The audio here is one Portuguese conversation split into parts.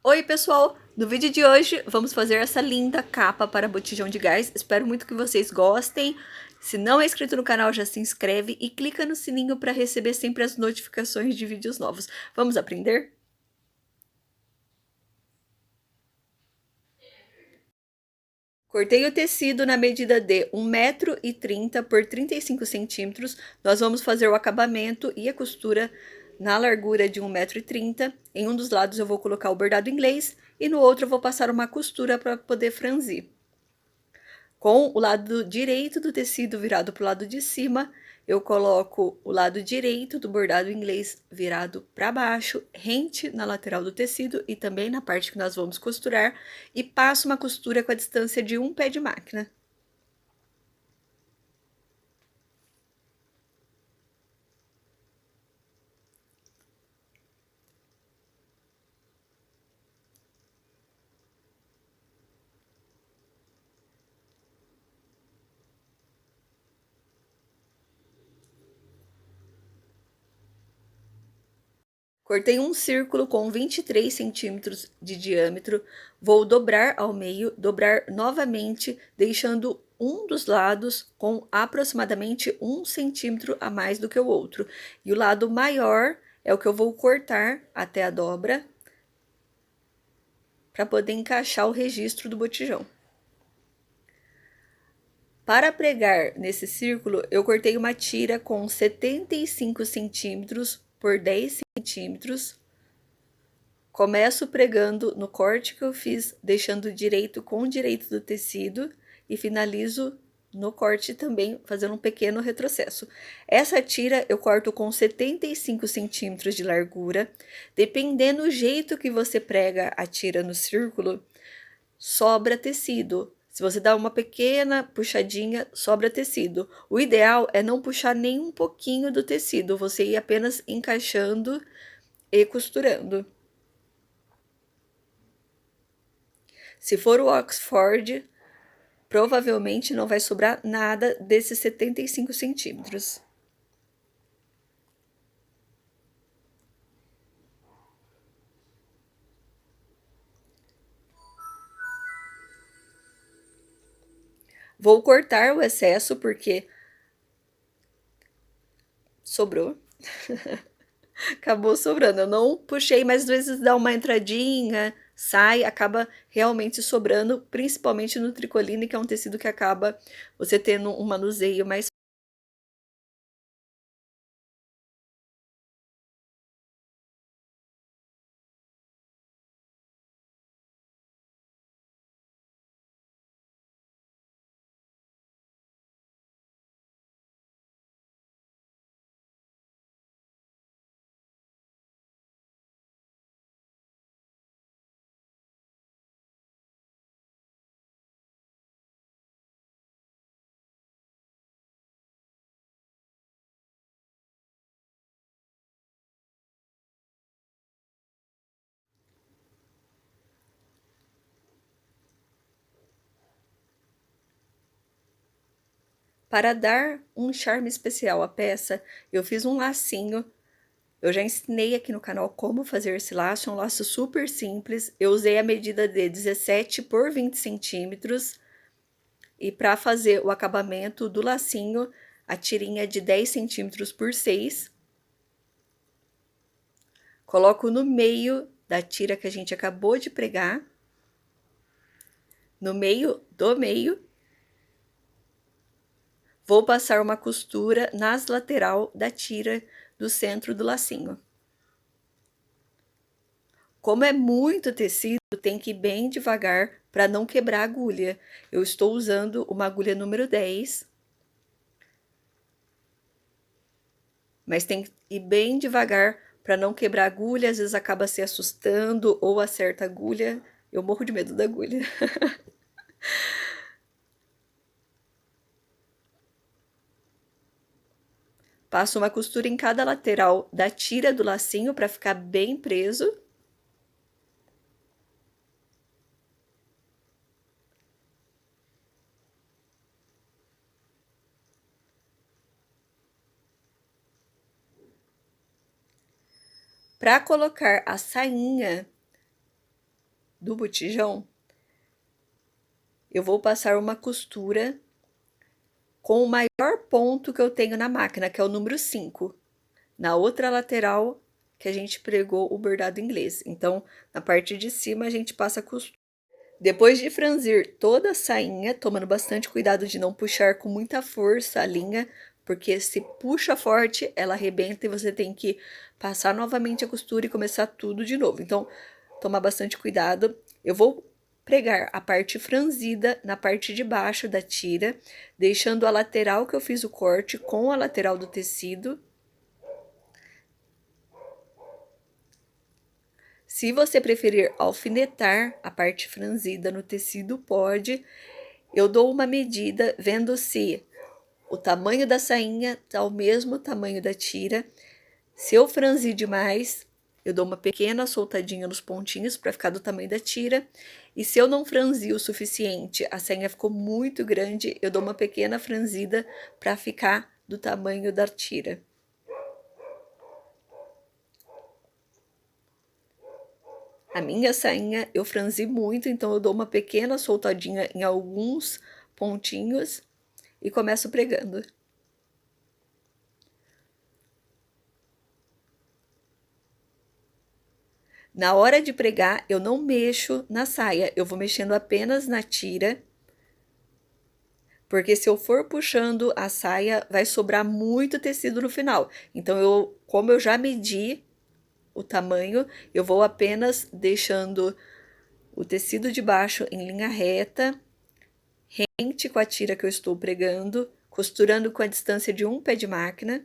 Oi, pessoal! No vídeo de hoje vamos fazer essa linda capa para botijão de gás. Espero muito que vocês gostem. Se não é inscrito no canal, já se inscreve e clica no sininho para receber sempre as notificações de vídeos novos. Vamos aprender? Cortei o tecido na medida de 1,30 m por 35 centímetros. Nós vamos fazer o acabamento e a costura na largura de 1,30 m. Em um dos lados eu vou colocar o bordado inglês e no outro eu vou passar uma costura para poder franzir. Com o lado direito do tecido virado para o lado de cima, eu coloco o lado direito do bordado inglês virado para baixo, rente na lateral do tecido e também na parte que nós vamos costurar, e passo uma costura com a distância de um pé de máquina. Cortei um círculo com 23 centímetros de diâmetro, vou dobrar ao meio, dobrar novamente, deixando um dos lados com aproximadamente 1 centímetro a mais do que o outro. E o lado maior é o que eu vou cortar até a dobra, para poder encaixar o registro do botijão. Para pregar nesse círculo, eu cortei uma tira com 75 centímetros por 10 centímetros. Começo pregando no corte que eu fiz, deixando direito com direito do tecido e finalizo no corte também, fazendo um pequeno retrocesso. Essa tira eu corto com 75 centímetros de largura. Dependendo do jeito que você prega a tira no círculo, sobra tecido. Se você dá uma pequena puxadinha, sobra tecido. O ideal é não puxar nem um pouquinho do tecido, você ir apenas encaixando e costurando. Se for o Oxford, provavelmente não vai sobrar nada desses 75 centímetros. Vou cortar o excesso porque sobrou. Acabou sobrando. Eu não puxei, mas às vezes dá uma entradinha, sai, acaba realmente sobrando, principalmente no tricoline, que é um tecido que acaba você tendo um manuseio mais. Para dar um charme especial à peça, eu fiz um lacinho. Eu já ensinei aqui no canal como fazer esse laço, é um laço super simples. Eu usei a medida de 17 por 20 centímetros. E para fazer o acabamento do lacinho, a tirinha de 10 centímetros por 6. Coloco no meio da tira que a gente acabou de pregar. No meio do meio. Vou passar uma costura nas lateral da tira do centro do lacinho. Como é muito tecido, tem que ir bem devagar para não quebrar a agulha. Eu estou usando uma agulha número 10. Mas tem que ir bem devagar para não quebrar a agulha, às vezes acaba se assustando ou acerta a agulha. Eu morro de medo da agulha. Passo uma costura em cada lateral da tira do lacinho para ficar bem preso. Para colocar a sainha, do botijão, eu vou passar uma costura com o maior ponto que eu tenho na máquina, que é o número 5, na outra lateral que a gente pregou o bordado inglês. Então, na parte de cima a gente passa a costura. Depois de franzir toda a sainha, tomando bastante cuidado de não puxar com muita força a linha, porque se puxa forte, ela arrebenta e você tem que passar novamente a costura e começar tudo de novo. Então, tomar bastante cuidado. Eu vou pregar a parte franzida na parte de baixo da tira, deixando a lateral que eu fiz o corte com a lateral do tecido. Se você preferir alfinetar a parte franzida no tecido, pode. Eu dou uma medida vendo se o tamanho da sainha está o mesmo tamanho da tira. Se eu franzir demais, eu dou uma pequena soltadinha nos pontinhos para ficar do tamanho da tira. E se eu não franzir o suficiente, a sainha ficou muito grande, eu dou uma pequena franzida para ficar do tamanho da tira. A minha sainha eu franzi muito, então eu dou uma pequena soltadinha em alguns pontinhos e começo pregando. Na hora de pregar, eu não mexo na saia, eu vou mexendo apenas na tira, porque se eu for puxando a saia, vai sobrar muito tecido no final. Então, como eu já medi o tamanho, eu vou apenas deixando o tecido de baixo em linha reta, rente com a tira que eu estou pregando, costurando com a distância de um pé de máquina.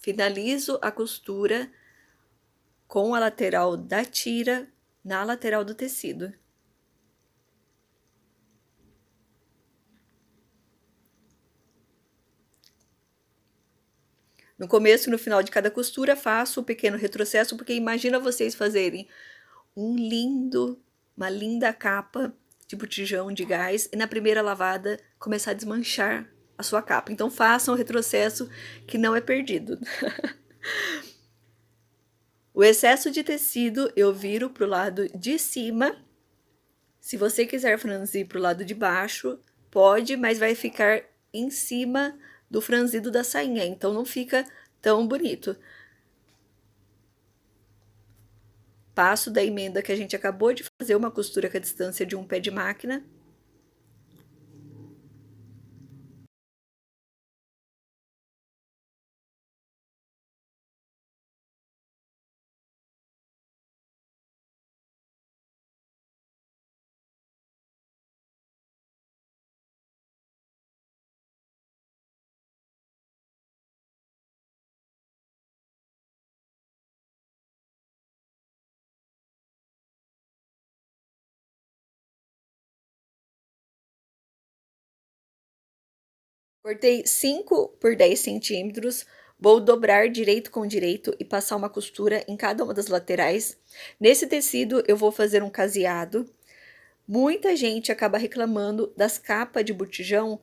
Finalizo a costura com a lateral da tira na lateral do tecido. No começo e no final de cada costura, faço um pequeno retrocesso, porque imagina vocês fazerem uma linda capa de botijão de gás e na primeira lavada começar a desmanchar a sua capa. Então façam um retrocesso que não é perdido. O excesso de tecido eu viro para o lado de cima. Se você quiser franzir para o lado de baixo, pode, mas vai ficar em cima do franzido da sainha, então não fica tão bonito. Passo da emenda que a gente acabou de fazer, uma costura com a distância de um pé de máquina. Cortei 5 por 10 centímetros, vou dobrar direito com direito e passar uma costura em cada uma das laterais. Nesse tecido eu vou fazer um caseado. Muita gente acaba reclamando das capas de botijão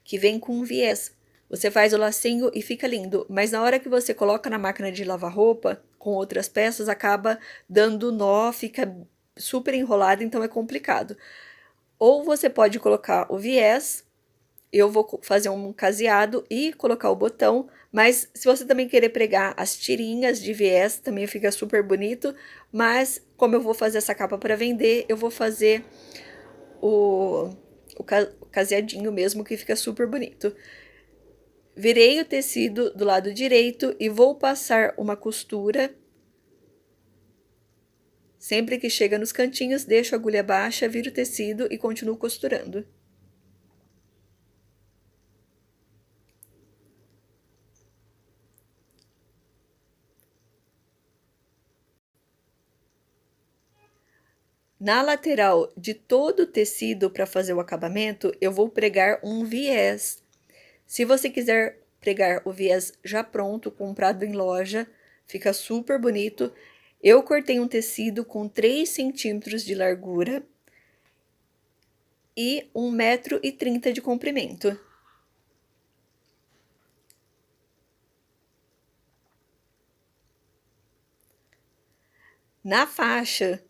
que vem com viés. Você faz o lacinho e fica lindo, mas na hora que você coloca na máquina de lavar roupa, com outras peças, acaba dando nó, fica super enrolado, então é complicado. Ou você pode colocar o viés, eu vou fazer um caseado e colocar o botão, mas se você também querer pregar as tirinhas de viés, também fica super bonito, mas como eu vou fazer essa capa para vender, eu vou fazer o caseadinho mesmo, que fica super bonito. Virei o tecido do lado direito e vou passar uma costura Sempre que chega nos cantinhos, deixo a agulha baixa, viro o tecido e continuo costurando. Na lateral de todo o tecido, para fazer o acabamento, eu vou pregar um viés. Se você quiser pregar o viés já pronto, comprado em loja, fica super bonito. Eu cortei um tecido com 3 centímetros de largura e 1,30 m de comprimento. Na faixa,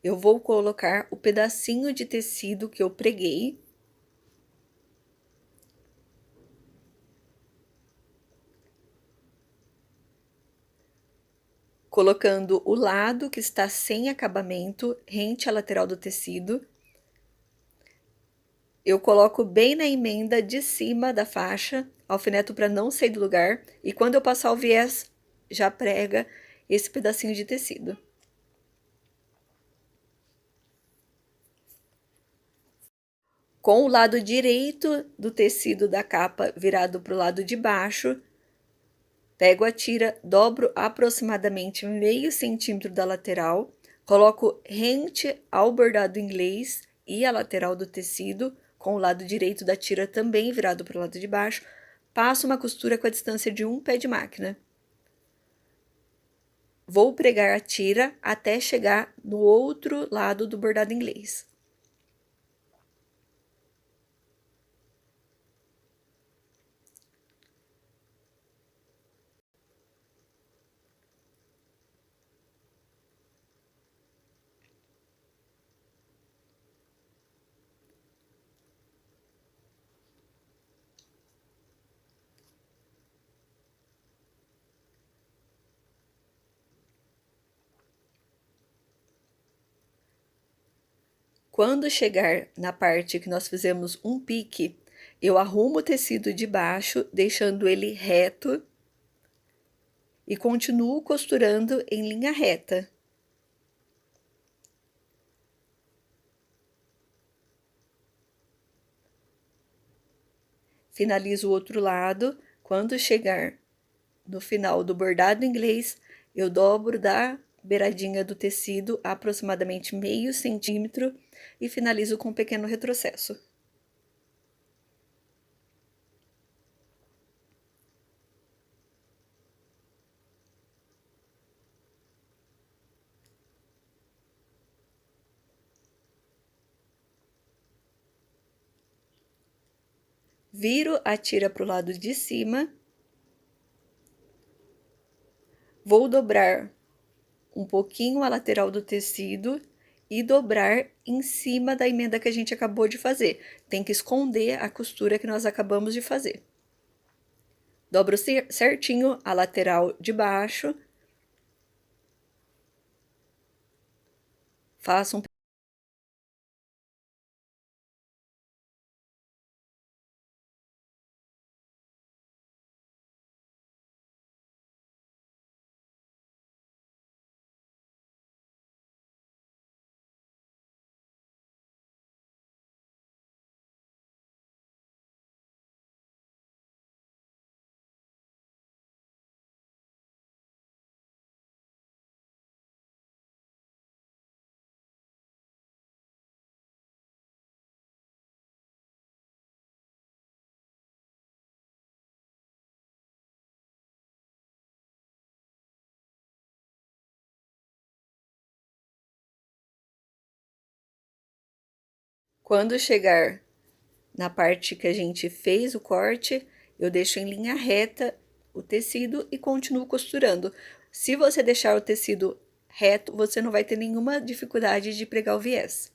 eu vou colocar o pedacinho de tecido que eu preguei. Colocando o lado que está sem acabamento rente à lateral do tecido. Eu coloco bem na emenda de cima da faixa, alfineto para não sair do lugar, e quando eu passar o viés, já prega esse pedacinho de tecido. Com o lado direito do tecido da capa virado para o lado de baixo, pego a tira, dobro aproximadamente meio centímetro da lateral, coloco rente ao bordado inglês e a lateral do tecido, com o lado direito da tira também virado para o lado de baixo, passo uma costura com a distância de um pé de máquina. Vou pregar a tira até chegar no outro lado do bordado inglês. Quando chegar na parte que nós fizemos um pique, eu arrumo o tecido de baixo, deixando ele reto e continuo costurando em linha reta. Finalizo o outro lado. Quando chegar no final do bordado inglês, eu dobro da beiradinha do tecido aproximadamente meio centímetro e finalizo com um pequeno retrocesso. Viro a tira para o lado de cima, vou dobrar um pouquinho a lateral do tecido e dobrar em cima da emenda que a gente acabou de fazer. Tem que esconder a costura que nós acabamos de fazer. Dobro certinho a lateral de baixo, faço um Quando chegar na parte que a gente fez o corte, eu deixo em linha reta o tecido e continuo costurando. Se você deixar o tecido reto, você não vai ter nenhuma dificuldade de pregar o viés.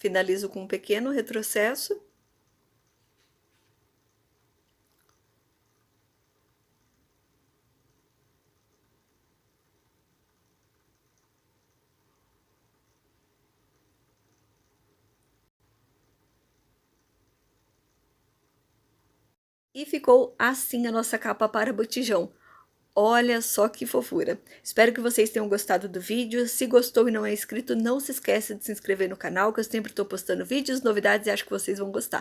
finalizo com um pequeno retrocesso. E ficou assim a nossa capa para botijão. Olha só que fofura. Espero que vocês tenham gostado do vídeo. Se gostou e não é inscrito, não se esqueça de se inscrever no canal, que eu sempre estou postando vídeos, novidades e acho que vocês vão gostar.